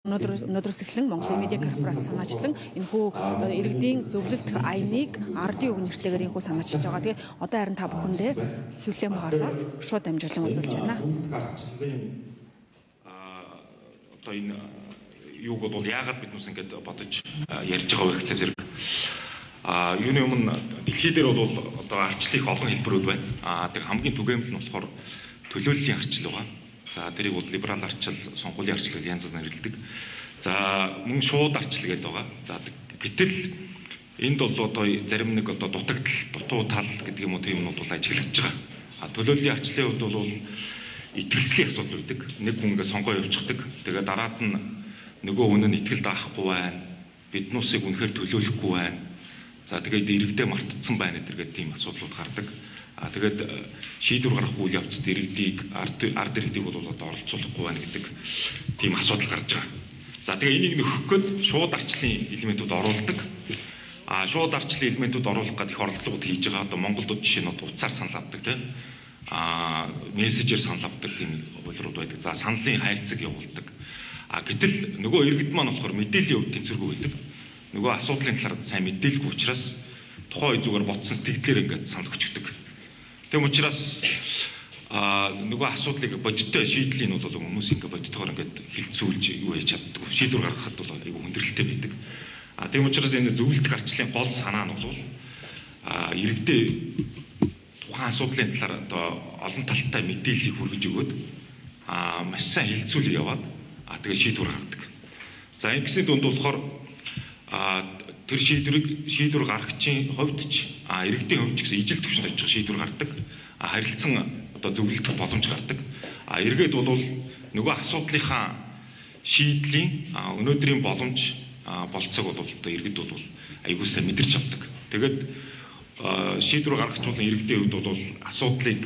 Өнөөдрөөс эхлэн Монголын медиа корпорац санаачлан энэхүү иргэдийн зөвлөлт аяныг ардын үг нэртэйгээр энэхүү санаачилж байгаа. Тэгээ одоо харин та бүхэндээ хөвлөм багаалаас шууд амжилан үзүүлж байна. Одоо энэ юуг бол яагаад бид нүс ингэж бодож ярьж байгаа вэ гэхтэй зэрэг юуны өмнө дэлхий дээр бол одоо арчлын олон хэлбэрүүд байна. Тэр хамгийн түгээмэл нь болохоор төлөөллийн арчил байгаа. За тэрийг бол либерал арчил, сонгуулийн арчил гэж янз бүрээр нэрлэдэг. За мөн шууд арчил гэдэг байгаа. За гэтэл энд бол одоо зарим нэг одоо дутуу тал гэдэг юм уу тийм юмнууд бол ажиглагдж байгаа. Төлөөллийн арчлын хувьд бол итгэлцлийн асуудал үүдэг. Нэг хүн ингээд сонгоо явуулчихдаг. Тэгээ дараад нь нөгөө хүн нь итгэл даахгүй байна. Биднуусыг үнэхээр төлөөлөхгүй байна. За тэгээд иргэдээ мартцсан байна гэдэг тийм асуудлууд гардаг. Тэгээд шийдвэр гаргах үйл явцад иргэдийг ард иргэдийг бол одоо оролцуулахгүй байна гэдэг тийм асуудал гарч байгаа. За тэгээ энийг нөхөх гээд шууд арчлын элементүүд оруулдаг. Шууд арчлын элементүүд оруулах гэдэг их оролдлогод хийж байгаа. Одоо монголчууд жишээ нь утсаар санал авдаг тийм. Мессежээр санал авдаг тийм үйлрүүд байдаг. За саналын хайрцаг явуулдаг. Гэтэл нөгөө иргэд маань болохоор мэдээллийн хувьд тэнцвэргүй байдаг. Нөгөө асуудлын талаар сайн мэдээлгүй учраас тухайн үе зүгээр ботсон сэтгэлээр ингээд санал өчгдөг. Тэм учраас нөгөө асуудлыг бодиттой шийдлийн нь бол хүмүүс ингээд бодиттойгоор ингээд хилцүүлж юу яаж чаддаг. Шийдвэр гаргахад бол айгүй хүндрэлтэй байдаг. Тэм учраас энэ зөвлөлт арчлын гол санаа нь бол иргэдээ тухайн асуудлын талаар одоо олон талтай мэдээллийг хүргэж өгөөд маш сайн хилцүүлэг яваад тэгээ шийдвэр гаргадаг. За ингэсний дунд болохоор тэр шийдвэр гаргахчийн хувьд ч иргэдийн хувьд ч гэсэн ижил төвшөнд очих шийдвэр гаргадаг. Харилцан одоо зөвлөлдөх боломж гаргадаг. Эргээд бол нөгөө асуудлынхаа шийдлийн өнөөдрийн боломж болцоог бол одоо иргэд бол аягүй сайн мэдэрч авдаг. Тэгээд шийдвэр гаргахч болон иргэдийн хувьд бол асуудлыг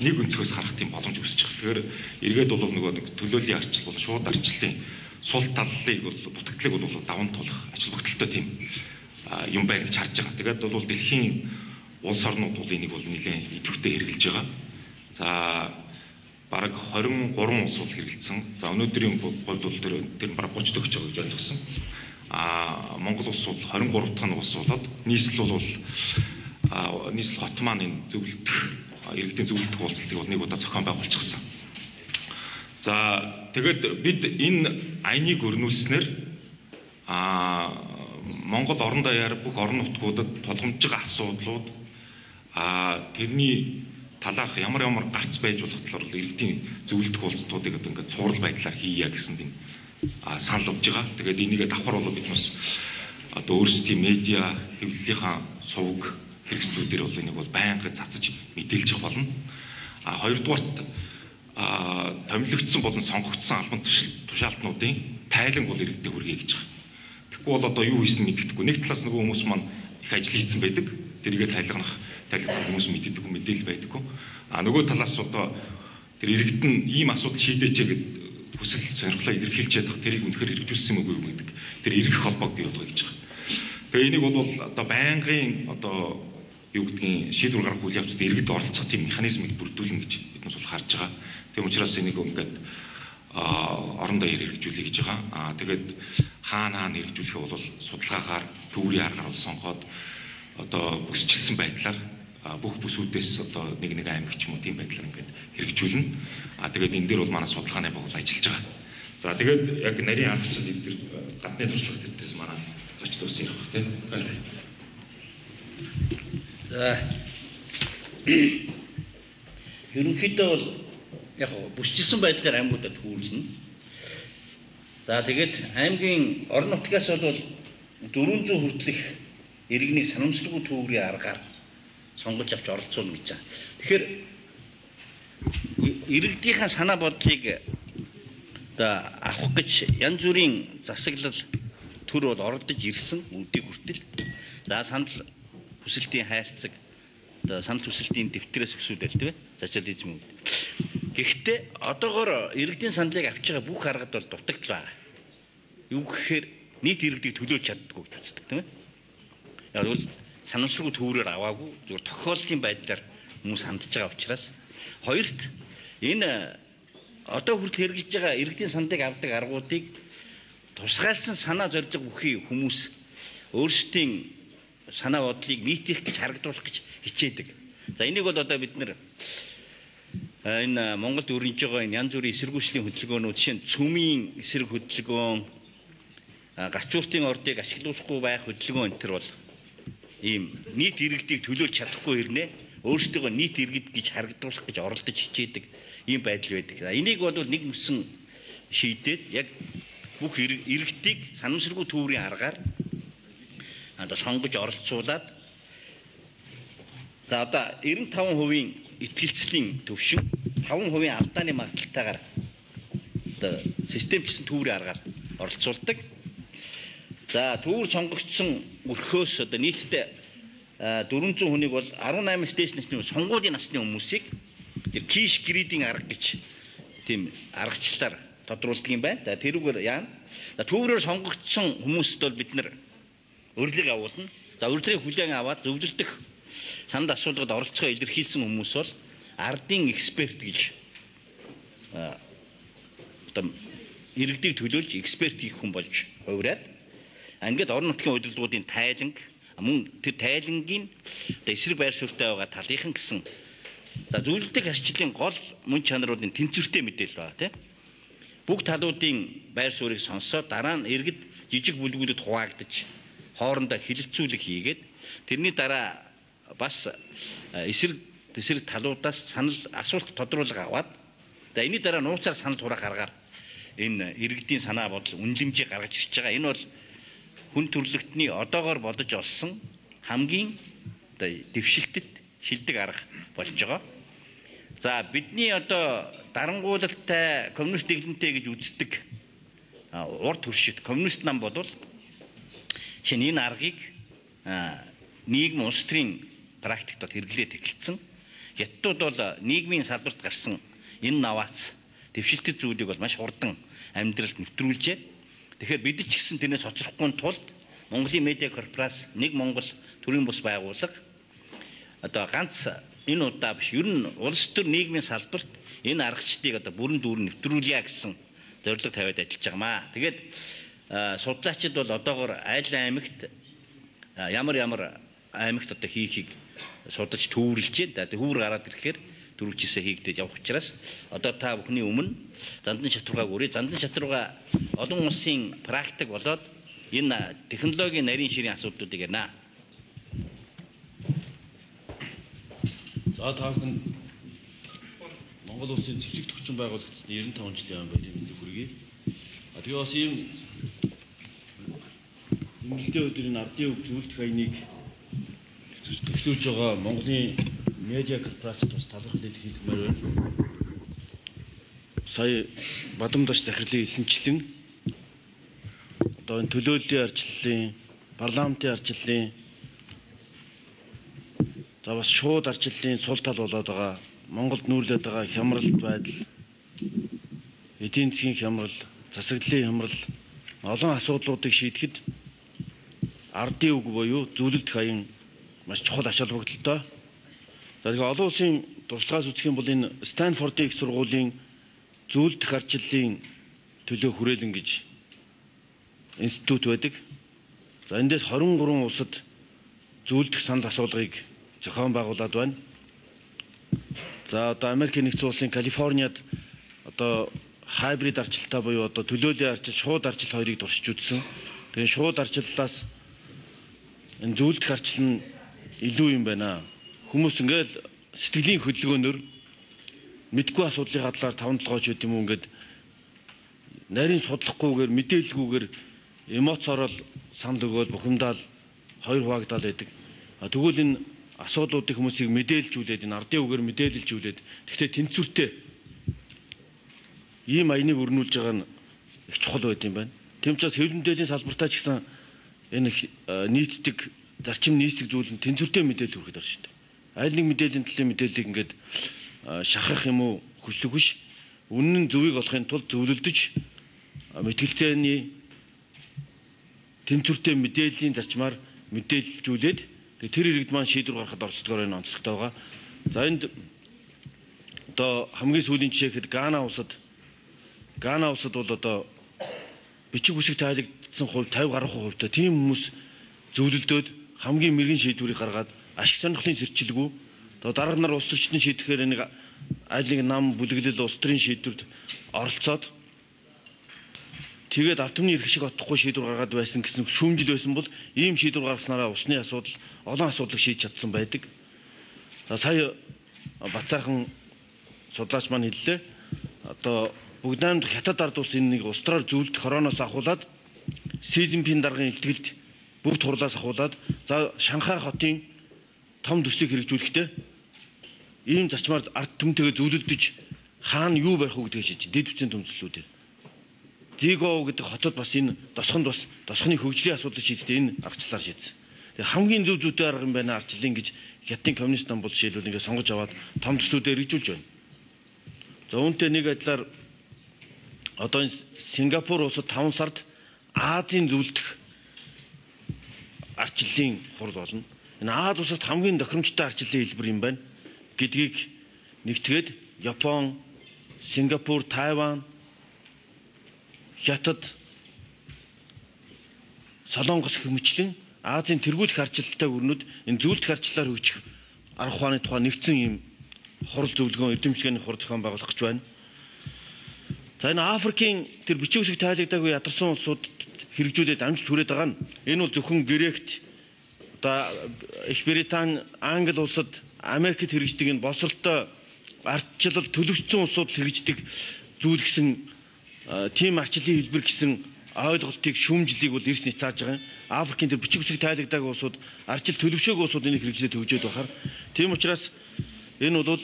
нэг өнцгөөс харах тийм боломж үүсэж байгаа. Тэгэхээр эргээд бол нөгөө төлөөллийн арчил бол шууд арчлын сул таллыг бол дутагдлыг бол даван тулах ажил тогтолтой тийм юм байна гэж харж байгаа. Тэгээд бол дэлхийн улс орнууд бол энийг бол нэлээд идэвхтэй хэрэгжилж байгаа. За бараг 23 улс бол хэрэгжилсэн. За өнөөдрийн хувьд бол тэр бараг 30 төгсөж байгаа гэж ойлгосон. Монгол улс бол 23 дахь улс болоод нийслэл бол нийслэл хот маань энэ зөвлөлдөх иргэдийн зөвлөлдөх уулзалтыг бол нэг удаа зохион байгуулчихсан. За тэгээд бид энэ аяныг өрнүүлснээр Монгол орон даяар бүх орон нутгуудад тулгамж байгаа асуудлууд тэрний талаарх ямар гарц байж болох талаар иргэдийн зөвлөлдөх уулзалтуудыг одоо ингээд цуврал байдлаар хийя гэсэн тийм санал өгж байгаа. Тэгээд энийг давхар бол биднээс одоо өөрсдийн медиа хэвлэлийнхаа сувг хэрэгслүүдээр бол энийг бол байнга цацаж мэдээлж болно. Хоёрдугаарт томилогдсон болон сонгогдсон албан тушаалтнуудын тайлан бол иргэдэд хүргэе гэж байгаа. Тэгэхгүй бол одоо юу хийсэн мэддэхгүй. Нэг талаас нөгөө хүмүүс маань их ажил хийсэн байдаг. Тэрийгэ тайлгнах хүмүүс мэддэг мэдээлэл байдаггүй. Нөгөө талаас одоо тэр иргэд нь ийм асуудал шийдээч гэд хүсэл сонирхлоо илэрхийлж чадах тэрийг үнэхээр хэрэгжүүлсэн юм уу гэдэг тэр эргэх холбоог бий болгоё гэж байгаа. Тэгээ энийг бол одоо байнгын одоо юу гэдгийг шийдвэр гаргах үйл явцад иргэд оролцох тийм механизмыг бүрдүүлнэ гэж биднээс бол харж байгаа. Тийм учраас энийг ингээд орон даяар хэрэгжүүлэе гэж байгаа. Тэгээд хаана хэрэгжүүлэхээ бол судалгаагаар төврийн аргаар бол сонгоод одоо бүсчилсэн байдлаар бүх бүсүүдээс одоо нэг аймаг ч юм уу тийм байдлаар ингээд хэрэгжүүлнэ. Тэгээд энэ дээр бол манай судалгааны баг ажиллаж байгаа. За тэгээд яг нарийн аргачлал эдгээр гадны туршлага төртөөс манай зочд ус ярих бах тийм. За ерөнхийдөө бол яг бүсчилсэн байдлаар аймагуудад хүүлжнэ. За тэгээд аймгийн орон нутгаас бол 400 хүртэлх иргэний санамсаргүй төвөрийн аргаар сонгож авч оролцуулна гэж байна. Тэгэхээр иргэдийнхээ санаа бодлыг одоо авах гэж янз бүрийн засаглал төр бол оролдож ирсэн үдийг хүртэл. За санал хүсэлтийн хайрцаг одоо санал хүсэлтийн дэвтрээс өсвөл тийм социализм үед. Гэхдээ одоогоор иргэдийн саналыг авч байгаа бүх аргад бол дутагдал байна. Юу гэхээр нийт иргэдийг төлөөж чаддаггүй гэж үздэг тийм ээ. Яг бол санамсаргүй төврөөр аваагүй зөвхөн тохиолдлын байдлаар хүмүүс хандж байгаа учраас хоёрт энэ одоо хүртэл хэрэгжилж байгаа иргэдийн саналыг авдаг аргуудыг тусгайлсан санаа зорилго бүхий хүмүүс өөрсдийн санаа бодлыг нийтих гэж харагдуулах гэж хичээдэг. За энийг бол одоо бид нэр энэ Монголд өрнөж байгаа энэ янз бүрийн эсэргүүцлийн хөдөлгөөнүүд жишээ нь цөмийн эсрэг хөдөлгөөн, гачууртын ордыг ашиглуулахгүй байх хөдөлгөөн энэ төр бол ийм нийт иргэдийг төлөөлж чадахгүй хэрнээ өөрсдөө нийт иргэд гэж харагдуулах гэж оролдож хичээдэг ийм байдал байдаг. Энийг бол нэг мөсөн шийдээд яг бүх иргэдийг санамсаргүй төврийн аргаар одоо сонгож оролцуулаад за одоо 95% итгэлцлийн төвшин 5% алдааны магадaltaгаар одоо системчлсэн төврийн аргаар оролцуулдаг. За төвөр сонгогдсон өрхөөс одоо нийтдээ 400 хүнийг бол 18-аас дээш насны сонгуулийн насны хүмүүсийг тэр киш гридийн арга гэж тийм аргачлалаар тодруулдаг юм байна. Тэрүүгээр яана. Төврөөр сонгогдсон хүмүүст бол бид нэр урилгыг агуулна. За урилгыг хүлээн аваад зөвлөлдөх санд асуудалд оролцохоо илэрхийлсэн хүмүүс бол ардын эксперт гэж одоо иргэдийг төлөөлж эксперт хийх хүн болж хувираад ингээд орон нутгийн удирдлагуудын тайланг мөн тэр тайлангийн эсрэг байр суурьтай байгаа талынхан гэсэн за зөвлөлтөг харьцлын гол мөн чанаруудын тэнцвэртэй мэдээлэл байна тийм. Бүх талуудын байр суурийг сонсоод дараа нь иргэд жижиг бүлгүүдэд хуваагдаж хоорондоо хилэлцүүлэг хийгээд тэрний дараа бас эсрэг талуудаас санал асуулт тодруулга аваад за энэний дараа нууцаар санал хураах аргаар энэ иргэдийн санаа бодол үнэлэмжийг гаргаж ирж байгаа. Энэ бол хүн төрөлхтний одоогоор бодож олсон хамгийн одоо дэвшилтэд шилдэг арга болж байгаа. За бидний одоо дарангуулалтай коммунист дэглэмтэй гэж үздэг урд туршид коммунист нам бодвол шинэ энэ аргыг нийгмийн улс төрийн практикт хэрэглээд эхэлсэн. Хятадууд бол нийгмийн салбарт гарсан энэ наваац дэвшилтэд зүйлийг бол маш хурдан амьдралд нэвтрүүлжээ. Тэгэхээр бид ч гэсэн тэрнээс хоцрохгүй тулд Монголын медиа корпорац нэг Монгол төрийн бус байгууллага одоо ганц энэ удаа биш ер нь улс төр нийгмийн салбарт энэ аргачлалыг одоо бүрэн дүүрэн нэвтрүүлье гэсэн зорилго тавиад ажиллаж байгаамаа. Тэгээд судлаачид бол одоогоор айл аймагт ямар аймагт одоо хийхийг судалж төвөрлж байна. Төвөр гараад ирэхээр дөрвчээсээ хийгдээд явах учраас одоо та бүхний өмнө зандан шатруугааг өрөө зандан шатрууга олон улсын практик болоод энэ технологийн нарийн ширийн асуудлуудыг ярина. За та бүхэн Монгол улсын цэвлэг төвчин байгуулагдсан 95 жилийн байдлын мэндийг хүргэе. Тэгээ бас ийм эмгэлтэй өдрийн ардын өв зөвлөлт хаяныг төвлөрж байгаа Монголын медиа корпорацид бас талархал илэрхийлмээр байна. Сая Бадамдаш захирлын хэлсэнчлэн одоо энэ төлөөллийн арчлалын, парламентын арчлалын за бас шууд арчлалын сул тал болоод байгаа Монголд нүүрлээд байгаа хямралт байдал, эдийн засгийн хямрал, засаглалын хямрал олон асуудлуудыг шийдэхэд ардын үг буюу зөвлөлт хаян маш чухал ач холбогдолтой. Тэгэхээр олон улсын туршлагаас үзэх юм бол энэ Стэнфордын их сургуулийн зөвлөлдөх арчлалын төлөө хүрээлэн гэж институт байдаг. За эндээс 23 улсад зөвлөлдөх санал асуулгыг зохион байгуулад байна. За одоо Америкийн нэгдсэн улсын Калифорниад одоо хайбрид арчилтаа буюу одоо төлөөллийн арчил, шууд арчил хоёрыг туршиж үзсэн. Тэгээ шууд арчиллаас энэ зөвлөлдөх арчил нь илүү юм байна. Хүмүүс ингээл сэтгэлийн хөдөлгөөнөөр мэдгүй асуудлын хадлаар 5-7 ч юм уу ингээд нарийн судлахгүйгээр мэдээлэлгүйгээр эмоцоор л санал өгөөд бухимдаал хоёр хуваагдал байдаг. Тэгвэл энэ асуудлуудыг хүмүүсийг мэдээлжүүлээд энэ ардын үгээр мэдээлэлжүүлээд тэгтээ тэнцвэртэй ийм аяныг өрнүүлж байгаа нь их чухал байт юм байна. Тэм учраас хэвлэл мэдээллийн салбартаа ч гэсэн энэ нийтдэг зарчим нийцдэг зүйл нь тэнцвэртэй мэдээлэл хүргэж орж шүү дээ. Айл нэг мэдээллийн төлөв мэдээллийг ингээд шахах юм уу хүчлэг биш. Үнэн нь зөвийг олохын тулд зөвлөлдөж мэтгэлцээний тэнцвэртэй мэдээллийн зарчмаар мэдээлжүүлээд тэр иргэд маань шийдвэр гаргахад оролцдогоор энэ онцлогтой байгаа. За энд одоо хамгийн сүүлийн жишээ гэхэд Гана улсад бол одоо бичиг үсэг тайлагдсан хувь 50 гаруй хувьтай тийм хүмүүс зөвлөлдөөд хамгийн мэрэгэн шийдвэрийг гаргаад ашиг сонирхлын зөрчилгүй дарга нар улс төрчдийн шийдэхээр нэг аль нэг нам бүлэглэл улс төрийн шийдвэрт оролцоод тэгээд ард түмний эрх шиг отохгүй шийдвэр гаргаад байсан гэсэн шүүмжил байсан бол ийм шийдвэр гаргаснараа усны асуудал олон асуудлыг шийдэж чадсан байдаг. Сая Бацаахан судлаач маань хэллээ. Одоо бүгд найрамдах хятад ард улс энэ нэг устраар зөвлөлт хороноос ахуулаад Си Цзиньпин даргын илтгэлд бүгд хурлаас ахуулаад за Шанхай хотын том төслийг хэрэгжүүлэхдээ ийм зарчмаар ард түмтэйгээ зөвлөлдөж хаана юу барих уу гэдгийг шийдэж дэд бүтцийн төмслүүдээр Зиго гэдэг хотод бас энэ тосхны хөгжлийн асуудлыг шийдэхдээ энэ аргачлалаар шийдсэн. Тэгээ хамгийн зөв зүйтэй арга юм байна арчлын гэж Хятадын коммунист нам бол жишээлбэл ингээд сонгож аваад том төслүүдээр хэрэгжүүлж байна. За үүнтэй нэг адилаар одоо энэ Сингапур улсад 5 сард Азийн зөвлөлдөх арчлалын хурал болно. Энэ Аз улсад хамгийн тохиромжтой арчлалын хэлбэр юм байна гэдгийг нэгтгээд Япон, Сингапур, Тайван, Хятад, Солонгос хэмжлэн Азийн тэргүүлэх арчлалтай өрнөд энэ зөвлөлдөх арчлалаар хөгжих арга ухааны тухай нэгдсэн юм хурал зөвлөгөөн эрдэмтдийн хурал зохион байгуулах гэж байна. За энэ Африкийн тэр бичиг үсэг тайлагдаагүй ядарсан улсууд хэрэгжүүлээд амжилт хүрээд байгаа нь энэ бол зөвхөн Грект, одоо Их Британи, Англи улсад, Америкт хэрэгждэг энэ босролтой ардчлал төлөвшсөн улсууд хэрэгждэг зүйл гэсэн тийм арчлалын хэлбэр гэсэн ойлголтыг шүүмжлийг бол эрс няцааж байгаа юм. Африкийн тэр бичиг үсэг тайлагдаагүй улсууд арчил төлөвшөөгүй улсууд энийг хэрэгжлээд хөгжөөд байхаар тийм учраас энэ бол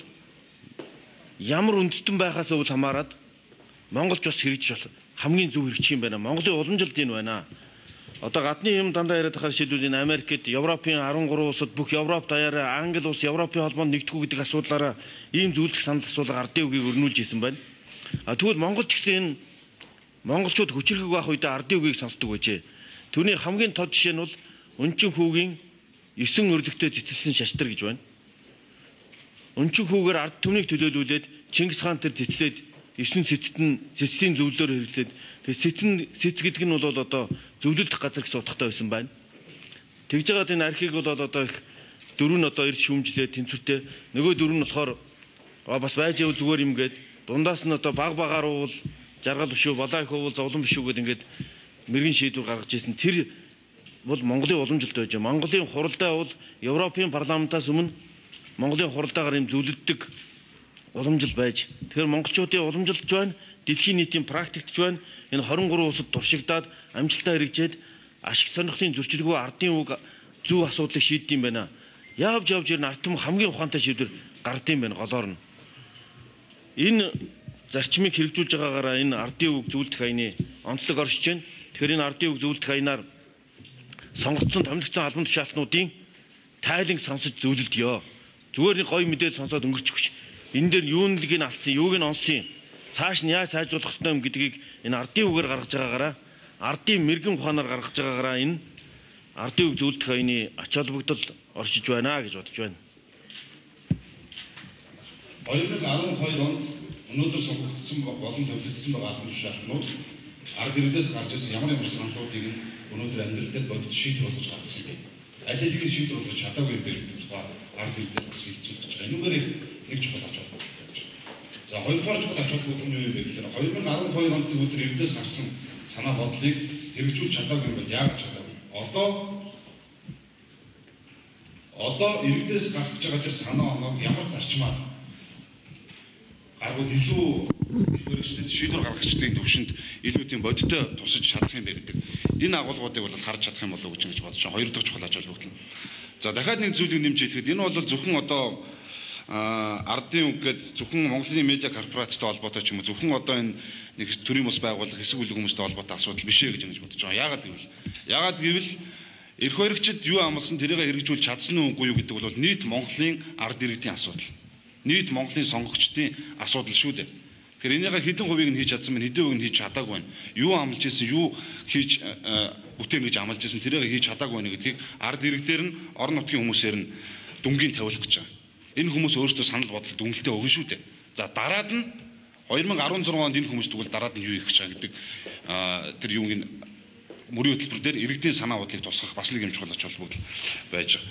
ямар үндэстэн байхаас өвөл хамаарад Монголч бас хэрэгжиж хамгийн зөв хэрэгжих юм байна. Монголын уламжилт энэ байна. Одоо гадны юм дандаа яриад байгаа шийдвүүд энэ Америкт, Европын 13 улсад бүх Европ даяараа Англи улс Европын холбоонд нэгдэхгүй гэдэг асуудлаараа ийм зөвлөх санал асуулга ардын үгийг өрнүүлж исэн байна. Тэгвэл Монголч гэсэн энэ монголчууд хүчрхэг байх үедээ ардын үгийг сонсдог байжээ. Түүний хамгийн тод жишээ нь бол Өнчин хүүгийн 9 өрлөгтэй цэцэлсэн шаштар гэж байна. Өнчин хүүгээр ард түмнийг төлөөлүүлээд Чингис хаан тэр цэцлээд 9 цэцлийн зөвлөлөөр хэрэглээд тэр цэц гэдэг нь бол одоо зөвлөлдөх газар гэсэн утгатай байсан байна. Тэгж байгаад энэ архийг бол одоо их дөрөв нь одоо ирж шүүмжлээ тэнцвэртэй нөгөө дөрөв нь болохоор бас байж яв зүгээр юм гээд дундаас нь одоо баг багаар уул жаргал биш үү балаа их уул зовлон биш үү гээд ингээд мэрэгэн шийдвэр гаргаж ирсэн. Тэр бол Монголын уламжилт байж. Монголын хуралдаа бол Европын парламентаас өмнө Монголын хуралдаагаар юм зөвлөддөг уламжил байж. Тэгэхээр монголчуудын уламжилж байна. Дэлхийн нийтийн практикч байна. Энэ 23 улсад туршигдаад амжилтаа хэрэгжээд ашиг сонирхлын зөрчилгүй ардын үг зөв асуудлыг шийддэг юм байна. Явж ирнэ ард түмэн хамгийн ухаантай шийдвэр гардаг юм байна голоор нь. Энэ зарчмыг хэрэгжүүлж байгаагаараа энэ ардын үг зөвлөлдөх аяны онцлог оршиж байна. Тэгэхээр энэ ардын үг зөвлөлдөх аянаар сонгогдсон томилогдсон албан тушаалтнуудын тайланг сонсож зөвлөлдё. Зүгээр нэг гоё мэдээлэл сонсоод өнгөрчих биш. Энэ дээр юунийг нь алдсан, юуг нь онсон, цааш нь яаж сайжруулах ёстой юм гэдгийг энэ ардын үгээр гаргаж байгаагаараа ардын мэрэгэн ухаанаар гаргаж байгаагаараа энэ ардын үг зөвлөлдөх аяны ач холбогдол оршиж байна гэж бодож байна. 2012 онд өнөөдөр сонгогдсон болон төвлөгдсөн байгаа албан тушаалтнууд ард иргэдээс гарч ирсэн ямар саналуудыг өнөөдөр амьдрал дээр бодит шийдвэр болгож гаргасан юм бэ? Аль хэдийн шийдвэр болгож чадаагүй байдаг тухай ард иргэдээр бас хэлцүүлж байгаа. Энүүгээр нэг чухал ач холбогдол гэж. За хоёрдугаар чухал ач холбогдол нь юу вэ гэхээр 2012 онд өнөөдөр иргэдээс гарсан санаа бодлыг хэрэгжүүлж чадаагүй юм бол яагаад чадаагүй? Одоо иргэдээс гарч байгаа тэр санаа оноог ямар зарчмаар аргууд илүү их хэрэгжлээд шийдвэр гаргагчдын төвшөнд илүү тийм бодиттой тусаж чадах юм бэ гэдэг. Энэ агуулгуудыг бол харж чадах юм болов уу гэж бодож байгаа. Хоёр дахь чухал ач холбогдол. За дахиад нэг зүйлийг нэмж хэлэхэд энэ бол зөвхөн одоо ардын үг гэдэг зөвхөн Монголын медиа корпорацтай холбоотой ч юм уу зөвхөн одоо энэ нэг төрийн бас байгууллага хэсэг бүлэг хүмүүстэй холбоотой асуудал биш ээ гэж бодож байгаа. Яагаад гэвэл эрх баригчид юу амласан тэрийг хэрэгжүүлж чадсан уу үгүй юу гэдэг бол нийт Монголын ард иргэдийн асуудал. Нийт Монголын сонгогчдын асуудал шүү дээ. Тэгэхээр энийгээ хэдэн хувийг нь хийж чадсан байна, хэдэн хувийг нь хийж чадаагүй байна. Юу амлаж ирсэн, юу хийж бүтээн гэж амлаж ирсэн, тэрийг хийж чадаагүй байна гэдгийг ард иргэдээр нь орон нутгийн хүмүүсээр нь дүнгийн тавиулах гэж байгаа. Энэ хүмүүс өөрсдөө санал бодлоо дүнэлтээ өгнө шүү дээ. За дараад нь 2016 онд энэ хүмүүс тэгвэл дараад нь юу хийх гэж байгаа гэдэг тэр юугийн мөрийн хөтөлбөр дээр иргэдийн санаа бодлыг тусгах бас нэг юм чухал ач холбогдол байж байгаа.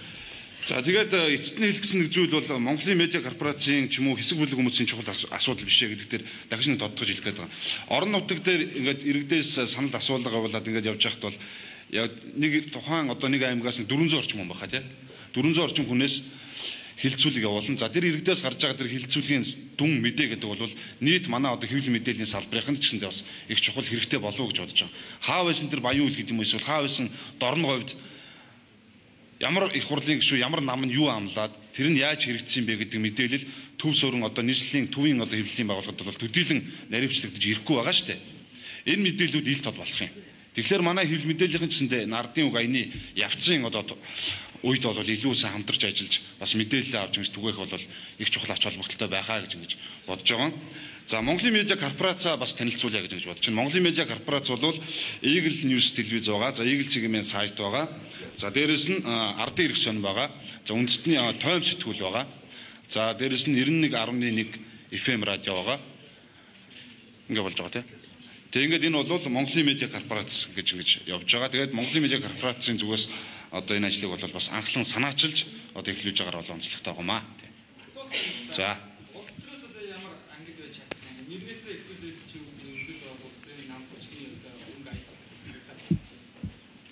За тэгээд эцэст нь хэлсэн нэг зүйл бол Монголын медиа корпорацийн ч юм уу хэсэг бүлэг хүмүүсийн чухал асуудал биш ээ гэдэг дээр дахиж нэг тодтогч хэлэх гээд байгаа. Орон нутаг дээр ингээд иргэдээс санал асуулга явуулаад ингээд явж байхад бол яг нэг тухайн одоо нэг аймагаас 400 орчим хүн баха тий. 400 орчим хүнээс хилцүүлэг явуулна. За тэр иргэдээс гарч байгаа тэр хилцүүлгийн дүн мэдээ гэдэг бол нийт манай одоо хэвлэл мэдээллийн салбарынханд ч гэсэндээ бас их чухал хэрэгтэй болов уу гэж бодож байгаа. Хаа байсан тэр баян үйл гэдэг юм эсвэл хаа байсан дорн говьд ямар их хурлын гишүү ямар нам нь юу амлаад тэр нь яаж хэрэгжсэн бэ гэдэг мэдээлэл төв суурин одоо нийслэлийн төвийн одоо хэвлэлийн байгууллагад бол төдийлөн наривчлагдаж ирэхгүй байгаа шүү дээ. Энэ мэдээллүүд ил тод болох юм. Тэгэхээр манай хэвлэл мэдээллийн гэсэндээ нардын уг аяны явцын одоо үед бол илүү сайн хамтарч ажиллаж бас мэдээлэл авч ингэж түгээх бол их чухал ач холбогдолтой байхаа гэж ингэж бодож байгаа. За Монголын медиа корпорац бас танилцуулъя гэж бодож байна. Монголын медиа корпорац бол Eagle News телевиз байгаа. За Eagle цэгийн сайт байгаа. За дээрэс нь Ардын эрх сонь байгаа. За үндэстний тойм сэтгүүл байгаа. За дээрэс нь 91.1 FM радио байгаа. Ингээ болж байгаа тийм. Тэгээ ингээд энэ бол Монголын медиа корпорац гэж явж байгаа. Тэгээд Монголын медиа корпорацийн зүгээс одоо энэ ажлыг бол бас анхлан санаачилж одоо эхлүүлж байгаагаар бол онцлогтой байгаамаа. За.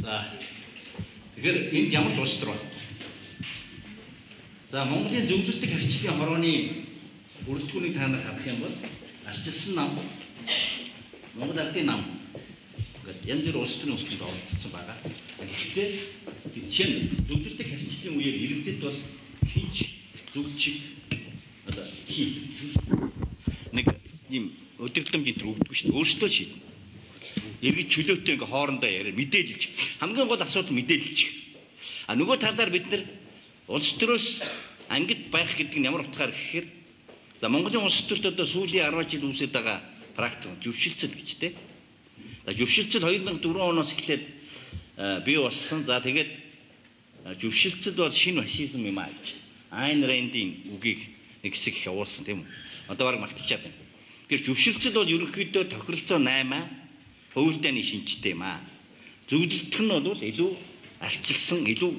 За. Тэгэхээр энд ямар ч улс төр байна. За Монголын зөвлөлтөг харьцлагын хорооны бүрэлдэхүүнийг та нар харах юм бол арчилсан нам Монгол ардын нам гэдэг янз бүр улс төрийн өсөлтөнд оролцсон байгаа. Гэхдээ чинь зөвлөлтөг харьцлагын үеэр иргэдэд бол хинч зүгчиг одоо нэг юм өдөртөмжийн төр өгдөг шүү дээ. Өөрсдөө шийд. Иргэд чөлөөтэй ингээ хоорондоо яриа мэдээлж хамгийн гол асуудал мэдээлж. А нөгөө талаар бид нар улс төрөөс ангид байх гэдэг нь ямар утгаар гэхээр за Монголын улс төрт одоо сүүлийн 10 жил үүсэж байгаа практик зөвшөлтсөл гэж тий. За зөвшөлтсөл 2004 оноос эхлээд бий болсон. За тэгээд зөвшөлтсөл бол шинэ фашизм юм аа гэж. Айн Рэндийн үгийг нэг хэсэг их явуулсан тийм үү. Одоо баг мартчихад байна. Тэгэхээр зөвшөлтсөл бол ерөнхийдөө тохиролцоо 8 хөвөлдөний шинжтэй юм аа. Зөвлөлтөх нь бол илүү арчилсан, илүү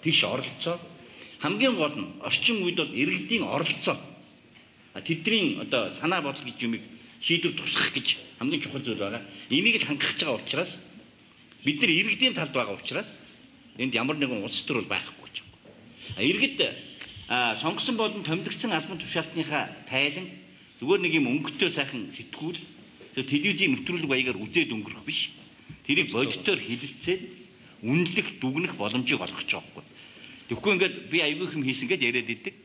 тийш оролцоо. Хамгийн гол нь орчин үед бол иргэдийн оролцоо. Тэдний одоо санаа бодол гэж юмыг шийдвэр тусгах гэж хамгийн чухал зүйл байгаа. Энийг л хангах байгаа учраас бид нар иргэдийн талд байгаа учраас энд ямар нэгэн улс төр бол байхгүй гэж байна. Иргэд сонгосон болон томилогдсон албан тушаалтныхаа тайлан зүгээр нэг юм өнгөтэй сайхан сэтгүүл телевизийн нэвтрүүлэг баягаар үзээд өнгөрөх биш. Тэрийг бодитоор хилэлцээд үнэлэх, дүгнэх боломжийг олгох гэж байгаа байхгүй. Тэгэхгүй ингээд би аягүй хэм хийсэн гэж яриад идэг.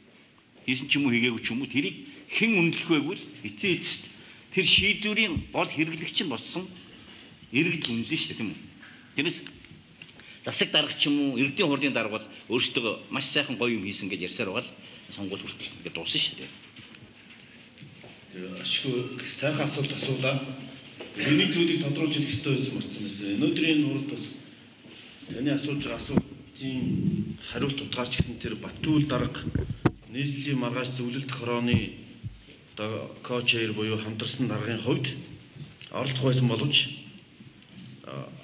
Хийсэн ч юм уу хийгээгүй ч юм уу тэрийг хэн үнэлэх вэ гэвэл эцээ эцэст тэр шийдвэрийн гол хэрэглэгч нь болсон иргэд үнэлнэ шүү дээ тийм үү. Тэрнээс засаг дарга ч юм уу иргэдийн хурлын дарга бол өөрсдөө маш сайхан гоё юм хийсэн гэж ярьсаар байгаа л сонгуул хүртэл ингээд дуусна шүү дээ. Ашгүй сайхан асуулт асуулаа. Энийг зүйлийг тодруулж хэлэх хэрэгтэй байсан марцсан байсан. Өнөөдрийн нуурд бас таны асууж байгаа асуултын хариулт утгаарч гэсэн тэр Батүл дарга нийслэлийн маргааш зөвлөлт хорооны одоо коучер буюу хамтарсан даргын хувьд оролцох байсан боловч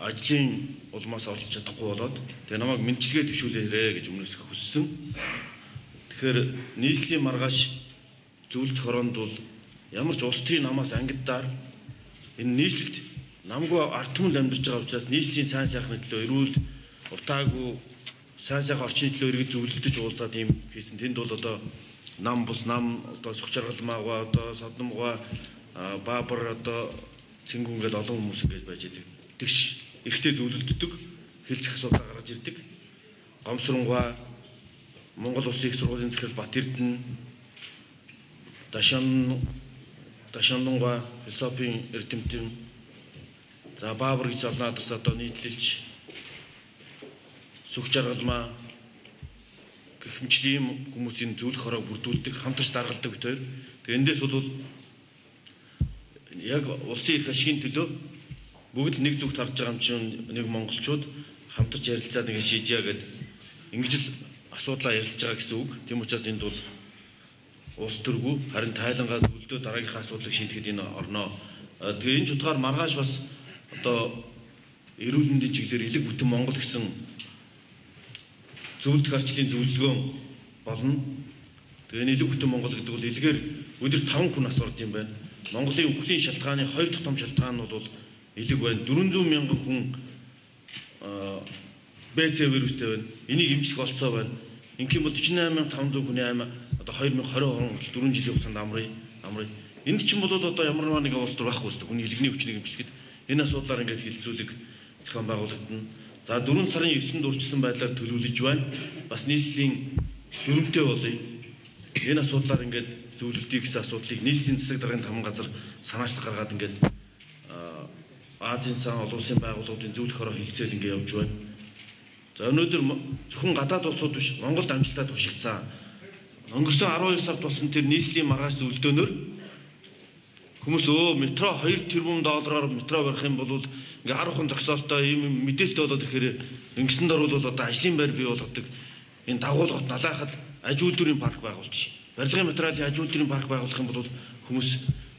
ажлын улмаас оролцож чадахгүй болоод тэгээ намайг мэдлэгээ төвшүүлээрэй гэж өмнөөс хүссэн. Тэгэхээр нийслэлийн маргааш зөвлөлт хороонд бол ямар ч улс төрийн намаас ангиддаар энэ нийслэлд намгүй ард түмэнд амьдарч байгаа учраас нийслэлийн сайн сайхны төлөө эрүүл утаагүй сайн сайхан орчны төлөө иргэд зөвлөлдөж уулзаад ийм хийсэн. Тэнд бол одоо нам бус нам одоо Сүхчаргалмаагаа одоо Содомгоо Баабар одоо Цэнгүүн гээд олон хүмүүс ингэж байж идэг. Тэгш эртээ зөвлөлддөг, хэлцэх асуудал гаргаж ирдэг. Гомсронгоо Монгол Улсын их сургуулийн захирал Бат Эрдэнэ Дашандонгаа философийн эрдэмтэн за Баабар гэж олон адрес одоо нийтлэлж Сүхчаргалмаа гэх мэтлийн хүмүүсийн зөвлөх хороо бүрдүүлдэг, хамтарч даргалдаг бид хоёр. Тэгээ эндээс бол яг улсын эрх ашигын төлөө бүгд нэг зүгт харж байгаа юм чинь нэг монголчууд хамтарч ярилцаад ингэ шийдъя гэдэг ингэж л асуудлаа ярилцж байгаа гэсэн үг. Тийм учраас энд бол улс төргүй харин тайлангаа зөвлөдөө дараагийнхаа асуудлыг шийдэхэд энэ орноо. Тэгээ энэ ч утгаар маргааш бас одоо эрүүл мэндийн чиглэлээр элэг бүтэн Монгол гэсэн зөвлөлт арчлалын зөвлөгөөн болно. Тэгээ элэг бүтэн Монгол гэдэг бол элгээр өдөрт 5 хүн нас орд юм байна. Монголын өнгөлийн шалтгааны 2 дахь том шалтгаан бол элэг байна. 400 мянган хүн БЦ вирустэй байна. Энийг эмчлэх болцоо байна. Ингээм 48500 хүний аймаг одоо 2020 он 4 жилийн хугацаанд амрыг. Энд чинь бол одоо ямар нэг улс төр байхгүй өстой. Хүний элэгний хүчнийг эмчлэхэд энэ асуудлаар ингээд хилцүүлэг зохион байгуулагдана. За 4 сарын 9-нд урьдчилсан байдлаар төлөвлөж байна. Бас нийслэлийн дөрөвтэй болъё. Энэ асуудлаар ингээд зөвлөлтийг гэсэн асуудлыг нийслэлийн засаг даргын таман газар санаачлах гаргаад ингээд Азийн сан олон улсын байгууллагуудын зөвлөх хороо хилцээл ингээд явж байна. За өнөөдөр зөвхөн гадаад улсууд биш Монголд амжилтаа туршигдсан. Өнгөрсөн 12 сард болсон тэр нийслэлийн маргааш зөвлөлдөөнөөр хүмүүс метро 2 тэрбум доллараар метро барих юм бол ингээ харуухан зогсоолтой ийм мэдээлэлтэй болоод ирэхээр ингэсэн дор бол одоо ажлын байр бий болгодог. Энэ дагуулгад налаахад аж үйлдвэрийн парк байгуулж, барилгын материалын аж үйлдвэрийн парк байгуулах юм бол хүмүүс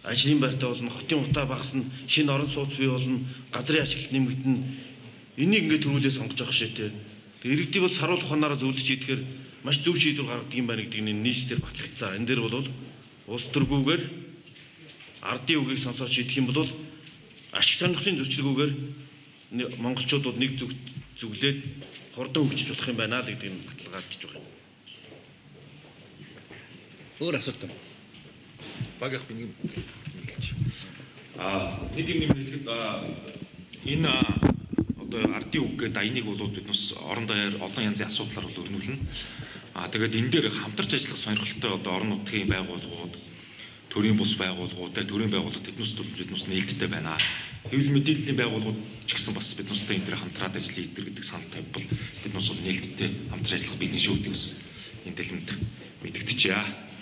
ажлын байртай болно, хотын утаа багасна, шинэ орон сууц бий болно, газрын ашиглалт нэмэгдэнэ. Энийг ингээ төрүүлээ сонгож явах шээ. Тэгээ иргэдийг бол саруулах ухаанаараа зөвлөж хийдгээр маш зөв шийдвэр гаргадаг юм байна гэдгийг нийслэлээр батлагдсан. Энэ дээр бол улс төргүүгээр ардын үгийг сонсоод шийдэх юм бол ашиг сонирхлын зөрчилгүүгээр монголчууд нэг зүглээд хурдан хөгжиж болох юм байна л гэдэг нь баталгаажж байгаа юм. Өөр асуулт. Багийнх би нэг хэлэхэд энэ одоо ардын үг гэдэг аянийг бол биднес орон даяар олон янзын асуудлаар бол өрнүүлнэ. Тэгээд энэ дээр хамтарч ажиллах сонирхолтой одоо орон нутгийн байгууллагууд, төрийн бус байгууллагууд, төрийн байгууллага биднес нээлттэй байна. Хэвлэл мэдээллийн байгууллагууд ч гэсэн бас биднестэй энэ дээр хамтраад ажиллая гэдэг санал тавьбал биднес бол нээлттэй хамтарч ажиллах бэлэн шүү гэдэг бас энэ дэлгэмд мэдэгдэжээ.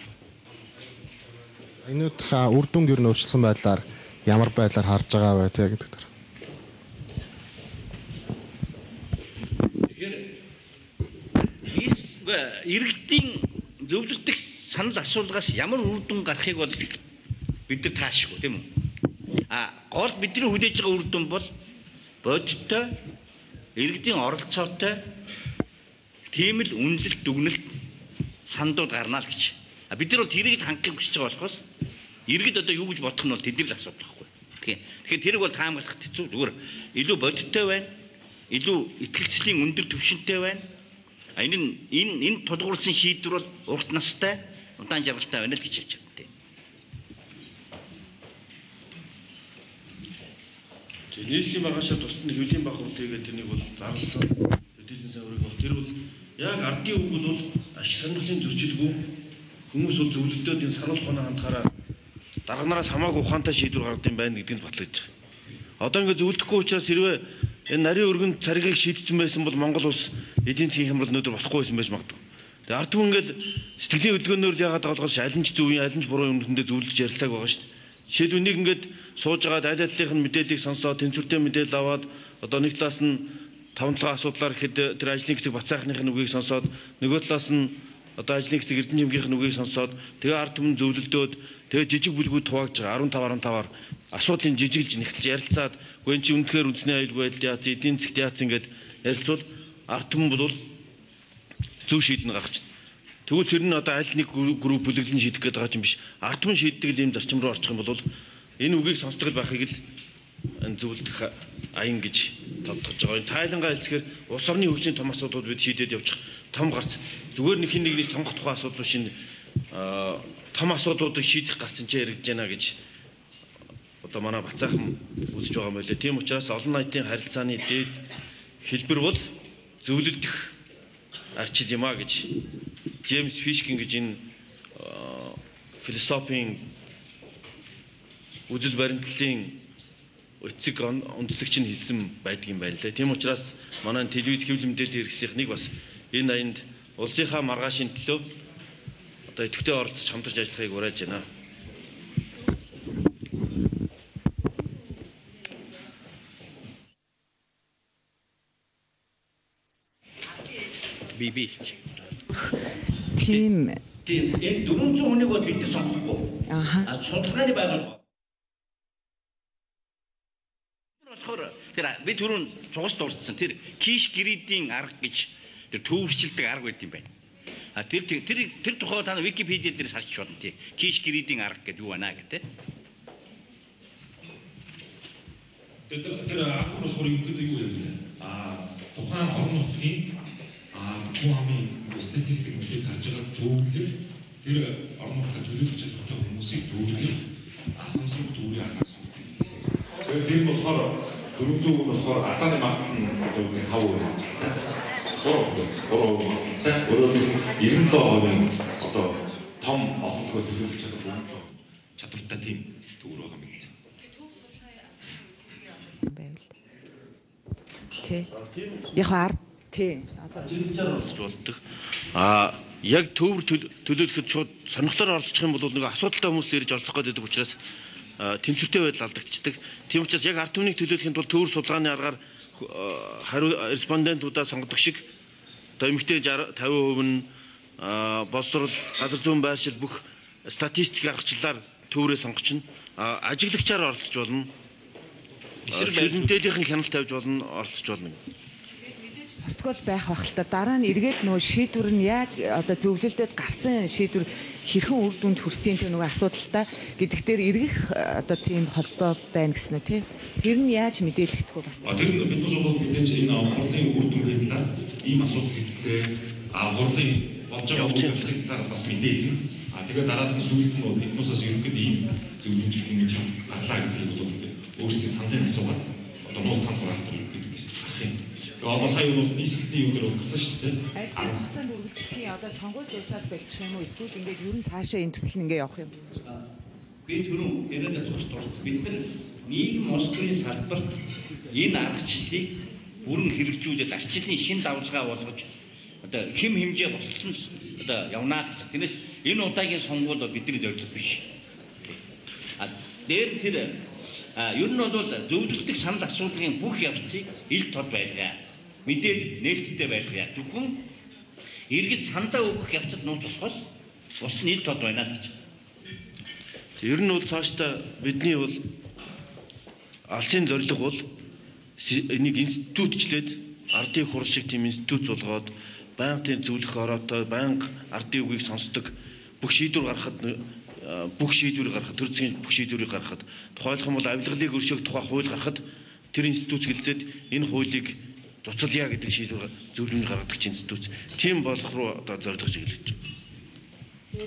Энүүдийнхээ үр дүнг ер нь өөрчилсөн байдлаар ямар байдлаар харж байгаа вэ те гэдэг дээр. Тэгэхээр иргэдийн зөвлөлтөх санал асуулгаас ямар үр дүн гарахыг бол бид нар таашгүй тийм үү? Гол бидний хүлээж байгаа үр дүн бол бодиттой иргэдийн оролцоотой тийм л үнэлэлт дүгнэлт сандууд гарна л гэж. Бид нар бол тэрийг хангахыг хүсэж байгаа болохоос иргэд одоо юу гэж бодох нь бол тэдний л асуудал байхгүй. Тэгэхээр тэрийг бол таамаглах хэцүү. Зүгээр илүү бодиттой байна. Илүү итгэлцлийн өндөр түвшинтэй байна. Энэ тулгуурласан шийдвэр бол урт настай, удаан жаргалтай байна л гэж хэлж байгаа юм. Нийслэлийн маргаашаа тусад нь хөвлийн баг хөрлөгээд тэрнийг бол зарласан. Төдийлэн саврыг бол тэр бол яг ардын үг бол ашиг сонирхлын зөрчилгүй хүмүүс бол зөвлөлтөд энэ саруулах ухаанаар хандахаараа дарганараас хамаагүй ухаантай шийдвэр гаргад юм байна гэдгийг батлагдж байгаа. Одоо ингэ зөвлөдөхгүй учраас хэрвээ энэ нарийн өргөн царгийг шийдсэн байсан бол Монгол улс эдийн засгийн хямрал өнөөдөр болохгүй байсан байж магадгүй. Тэгээ ард түмэн ингээл сэтгэлийн хөдөлгөөнөөр л яагаад байгуулгаас аль нь ч зөв аль нь ч буруу юм хүндээ зөвлөж ярилцааг байгаа шүү дээ. Жишээлбэл нэг ингээд сууж агаад аль аллынх нь мэдээллийг сонсоод тэнцвэртэй мэдээлэл аваад одоо нэг талаас нь 5-7 асуудлаар ихэд тэр ажлын хэсэг бацаахныхын үгийг сонсоод нөгөө талаас нь одоо ажлын хэсэг эрдэнэ чимгийнхэн үгийг сонсоод тэгээ ард түмэн зөвлөлдөөд тэгээ жижиг бүлгүүд хувааж байгаа 15-15-аар асуудлыг жижиглж нэгтэлж ярилцаад гүн чи үнэхээр үндэсний аюулгүй байдал яац эдийн засгт яац ингээд ярилцвал ард түмэн бол зөв шийдэл гаргаж байна. Тэгвэл тэр нь одоо аль нэг групп бүлэглэн шийдэх гээд байгаа юм биш. Ард түмэн шийддэг ийм зарчим руу орчих юм бол энэ үгийг сонсдог байхыг л зөвлөдөх аян гэж тодтогч байгаа. Тайлангаа хэлцгээр улс орны хөгжлийн том асуудлууд бид шийдээд явчих том гарц. Зүгээр нэг хин нэгний сонгох тухай асуудал шин том асуудлуудыг шийдэх гарцсан ч яригдж байна гэж одоо манай бацаахан үзэж байгаа юм байлээ. Тийм учраас олон нийтийн харилцааны дээд хэлбэр бол зөвлөлдөх арчил юм а гэж Джеймс Фишкин гэж энэ философийн үзэл баримтлалын эцэг онцлогч нь хэлсэн байдгийн байна лээ. Тийм учраас манай телевиз хэвлэл мэдээллийн хэрэгслийнх нэг бас энэ аянд улсынхаа маргаашийн төлөө одоо идэвхтэй оролцож хамтарч ажиллахыг уриалж байна. Тийм энэ 400 хүнийг бол бид сонгохгүй. Судалгааны байгууллага. Тэр бид түрүүн цугас дурдсан тэр киш гридийн арга гэж тэр төвөрчлөлтөг арга байт юм байна. Тэр тухай та Википедиа дээр харж болно тий. Киш гридийн арга гэдэг юу байна гэдэг. Тэр арга болохоор юу гэдэг юу вэ? Тухайн орон нутгийн хүн амын статистик мэдээлэл гарч байгаа төвлөр тэр орон нутгийн төлөөлөх чадвартай хүмүүсийг төвлөр асамсуу зүрийн аргаас сонгодог. Тэгэхээр тэр болохоор 400 хүн болохоор алдааны магадлал нь одоо 5%. Өөрөөр 97% одоо том олонлогоо төлөөлөх чадвартай тийм төвөр байгаа юм л. Яг ард тий зэрэгцээр оролцож болдог. Яг төвөр төлөөлөхөд шууд сонирхлоор оролцох юм бол нэг асуудалтай хүмүүс ирж оролцох гэдэг учраас тэмцвэртэй байдал алдагдчихдаг. Тийм учраас яг ард түмнийг төлөөлөхийн тулд төвөр судалгааны аргаар хариу респондентуудаа сонгодог шиг одоо эмэгтэй 50% нь боловсрол, газар зүйн байршил бүх статистик аргачлалаар төврөө сонгоч нь ажиглагчаар оролцож болно. Мэдээллийн хяналт тавьж болно, оролцож болно. протокол байх бах л та дараа нь эргээд нөгөө шийдвэр нь яг одоо зөвлөлдөд гарсан шийдвэр хэрхэн үр дүнд хүрсэн тэр нөгөө асуудалтай гэдэг дээр эргэх одоо тийм холбоо байна гэсэн үү тий. Тэр нь яаж мэдээлэгдэх вэ бас? Тэр нь бид бас мэдээж энэ хурлын үр дүнгийн талаар ийм асуудал хэвчлээ хурлын болж байгаа үйлчлэлийн талаар бас мэдээлнэ. Тэгээд дараад нь сүүлд нь биднээс ерөнхийд ийм зөвлөмж хийж гарлаа гэдгийг бол өөрсдийн саналын асуугаад одоо нууц санал хураалт гэдэг харах юм. Сая бол нийслэлийн өдөр болсон шүү дээ. Аль хугацаанд үргэлжлэхийн одоо сонгуульд дуусаад болчих юм уу? Эсвэл ингээд ер нь цаашаа энэ төсөл ингээд явах юм? Би түрүүн яриад тусдсан. Бид нар нийгэм улсын салбарт энэ аргачлалыг бүрэн хэрэгжүүлээд арчлалын шин давлгаа болгож одоо хэм хэмжээ болтол нь одоо явнаа гэж. Тэрнээс энэ удаагийн сонгуул бидний зорилго биш. Дээр тэр ер нь бол зөвлөлтөг санал асуудлын бүх явцыг ил тод байлгаа. Мэдээлэл нээлттэй байлгаа. Зөвхөн иргэд сандаа өгөх явцад нууц болохоос бус нь ил тод байна гэж. Ер нь бол цаашдаа бидний бол алсын зорилго бол энийг институтчлээд ардын хурал шиг тийм институт болгоод байнга тийм зөвлөх ороотой байнга ардын үгийг сонсдог бүх шийдвэр гаргахад төр засгийн бүх шийдвэрийг гаргахад тухайлах юм бол авилгалыг өршөөх тухай хууль гаргахад тэр институт хэлцээд энэ хуулийг цуцалъя гэдэг шийдвэр зөвлөмж гаргадаг институт. Тийм болох руу одоо зорилго чиглэж байна.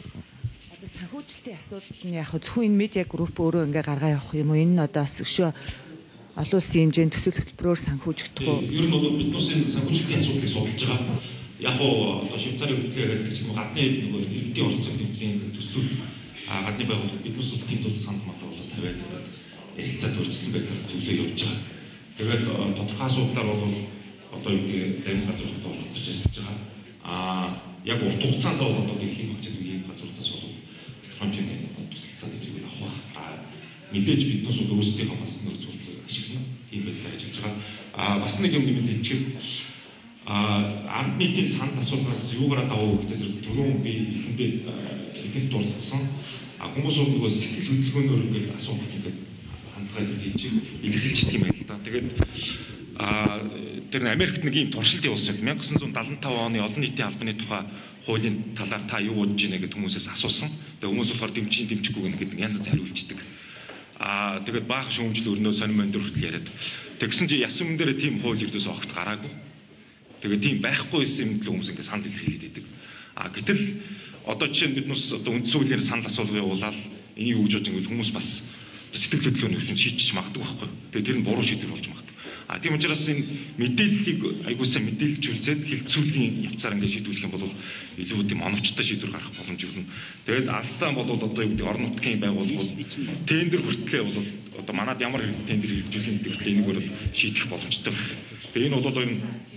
Одоо санхүүжилтийн асуудал нь яг зөвхөн энэ медиа групп өөрөө ингээ гаргаа явах юм уу? Энэ нь одоо бас өшөө олон улсын хэмжээнд төсөл хөтөлбөрөөр санхүүжигдэх үү? Ер нь бол биднээс энэ санхүүжилтийн асуудлыг судалж байгаа. Яг одоо Швейцарын хөтлөөр ажиллаж байгаа гадны нөгөө иргэдийн оролцоог тэмцээн төслүүд гадны байгууллага биднээс бол тийм тул санал мал болоод тавиад ярилцаад урьдчилсан байдлаар зөвлөө явж байгаа. Тэгээд тодорхой асуудлаар бол одоо юу гэдэг зарим газрууд болж ажиллаж байгаа. Яг урт хугацаанд бол одоо дэлхийн хөгжил үеийн газруудаас бол хэмжээний тусалцаад үзвэл авах. Мэдээж биднээс бол өөрсдийнхөө бас нэг зүйлийг ашиглана. Тийм байдлаар ажиллаж байгаа. Бас нэг юм мэдээлчихэд ард нийтийн санал асуулгаас юугаараа давуу гэдэг зэрэг түрүүн би ихэнд дурдсан. Хүмүүс бол нөгөө сэтгэл хөдлөлгөөнөөр ингээд асуулт ингээд хандлагыг хийж илэрхийлж тийм байл та. Тэгээд тэр Америкт нэг юм туршилт явуулсан. 1975 оны олон нийтийн албаны тухай хуулийн талаар та юу бодож байна гэдэг хүмүүсээс асуусан. Тэгээд хүмүүс болохоор дэмжихгүй гэнэ гэдэг янз бүр хариулждаг. Тэгээд баах шүүмжил өрнөө сонирмон дээр хүртэл яриад. Тэгсэн чи яс өмнө дээр тийм хууль ердөөс огт гараагүй. Тэгээд тийм байхгүй юм л хүмүүс ингээд санал илэрхийлээд байдаг. Гэтэл одоо жишээ нь биднээс одоо үндсүүлээр санал асуулга явуулаад энийг өгж байгаа юм хүмүүс бас сэтгэл хөдлөлөөр нөхөн шийдчих магадгүй байхгүй. Тэгээд тэр нь буруу шийдвэр болж магадгүй. Тийм учраас энэ мэдээллийг аягуулсаа мэдээлж үлдээд хилцүүлгийн явцаар ингээд шийдвэрлэх юм бол илүү тийм оновчтой шийдвэр гарах боломж өгнө. Тэгээд алстан бол одоо юу гэдэг орон нутгийн байгууллагууд тендер хүртлээ бол одоо манад ямар тендер хэрэгжүүлэх гэдэг энийг бол шийдэх боломжтой байх. Тэгээд энэ бол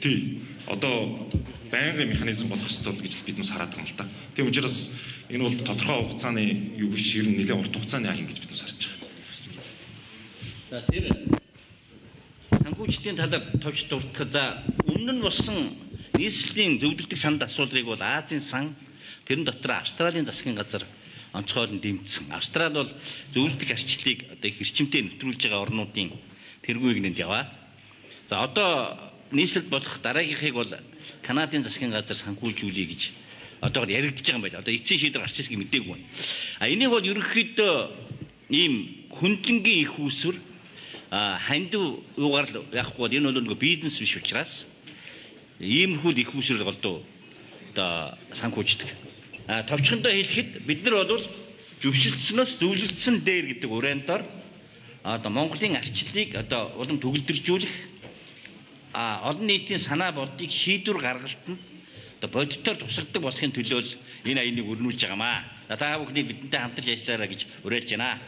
тий одоо байнгын механизм болох ёстой гэж биднээс хараад байгаа юм л та. Тийм учраас энэ бол тодорхой хугацааны юу биш ер нь нэлээд урт хугацааны аян гэж биднээс харж байгаа. За тэр санхүүжилтийн талаар товч дурдах. За өмнө нь болсон нийслэлийн зөвлөлтөг санд асуудлыг бол Азийн сан тэрэн дотор Австралийн засгийн газар онцгойлон дэмжсэн. Австрали бол зөвлөлтөх арчлалыг одоо хэрчимтэй нэвтрүүлж байгаа орнуудын тэргүүн игнэнд яваа. За одоо нийслэл болох дараагийнхыг бол Канадын засгийн газар санхүүжүүлэе гэж одоогор яригдж байгаа юм байна. Одоо эцсийн шийдвэр гарч ирснийг мэдээгүй байна. Энийг бол ерөнхийдөө ийм хөндлөнгийн их үүсвэр хандив юугаар л яахгүй бол энэ бол нэг бизнес биш учраас иймэрхүү их үүсвэр голдуу одоо санхүүждэг. Товчхондоо хэлэхэд бид нар бол зөвшөлдсөнөөс зөвлөлдсөн дээр гэдэг уриандаар одоо Монголын арчлалыг одоо улам төгөлдржүүлэх олон нийтийн санаа бодлыг шийдвэр гаргалтанд одоо бодитоор тусалдаг болохын төлөө энэ аяныг өрнүүлж байгаамаа. Та бүхний бидэнтэй хамтарч ажиллаарай гэж уриалж байна.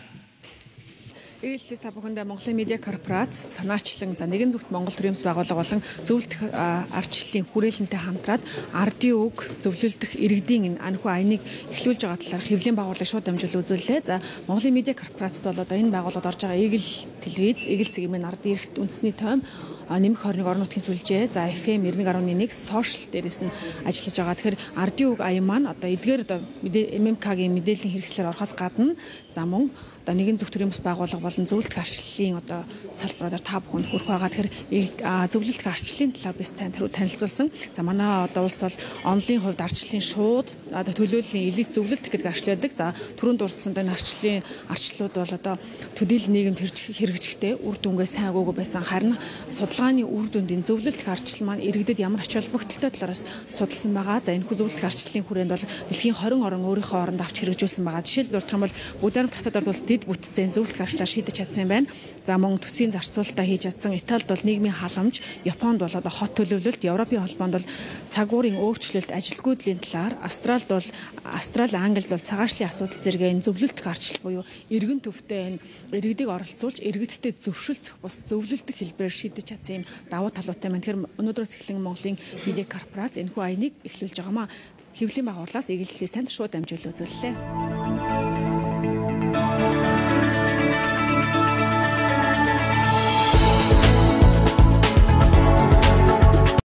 Ээлжлээс та бүхэндээ Монголын медиа корпорац, санаачлан за нэгэн зүгт Монгол төрийн байгууллага болон зөвлөлтөх арчлалын хүрээлэнтэй хамтраад ардын үг зөвлөлдөх иргэдийн энэ анхүү аяныг эхлүүлж байгаа талаар хэвлэлийн байгууллага шууд дамжуул үзүүллээ. За Монголын медиа корпорацд бол одоо энэ байгууллагад орж байгаа Игэл телевиз, Игэл цэгийн ардын эрхт үндэсний тойм нэмэх 21 орон нутгийн сүлжээ, за FM 91.1 сошиал дээрээс нь ажиллаж байгаа. Тэгэхээр ардын үг аян маань одоо эдгээр одоо ММК-гийн мэдээллийн хэрэгслээр орохоос гадна за мөн одоо нэгэн зөвлөлт төрийн байгууллага болон зөвлөлтөх арчлалын одоо салбараар та бүхэнд хүрэх байгаа. Тэгэхээр зөвлөлтөх арчлалын талаар бид танд танилцуулсан. За манай одоо улс бол онлын хувьд арчлалын шууд одоо төлөөллийн элег зөвлөлт гэдэг арчлаадаг. За түрүүнд дурдсан энэ арчлалууд бол одоо төдийл нийгэмд хэрэгжихтэй үр дүнгээ сайн өгөөгүй байсан. Харин судалгааны үр дүндийн зөвлөлтөх арчлал маань иргэдэд ямар ач холбогдолтой талаараас судалсан байгаа. За энэхүү зөвлөлтөх арчлалын хүрээнд бол дэлхийн 20 орн өөрийнхөө оронд авч хэрэгжүүлсэн байгаа. Жишээлбэл урдхан бол Бүдэрм татварт бол дэд бүтцийн зөвлөлтөх арчлалаар шийдэж чадсан юм байна. За мөн төсвийн зарцуулалтаа хийж чадсан. Италид бол нийгмийн халамж, Японд бол одоо хот төлөвлөлт, Европын холбоонд бол цагуурын өөрчлөлт, ажилгүйдлийн талаар, Австрали, Англид бол цагаачлалын асуудал зэрэг энэ зөвлөлтөх арчлал буюу эргэн төвтэй энэ иргэдийг оролцуулж, иргэдтэй зөвшөлдсөх бус зөвлөлтөх хэлбэрээр шийдэж чадсан юм давуу талуудтай байна. Тэгэхээр өнөөдрөөс эхлэн Монголын медиа корпорац энэхүү аяныг эхлүүлж байгаамаа. Хэвлэлийн байгууллагаас Игэл телевиз танд шууд дамжуул үзүүллээ.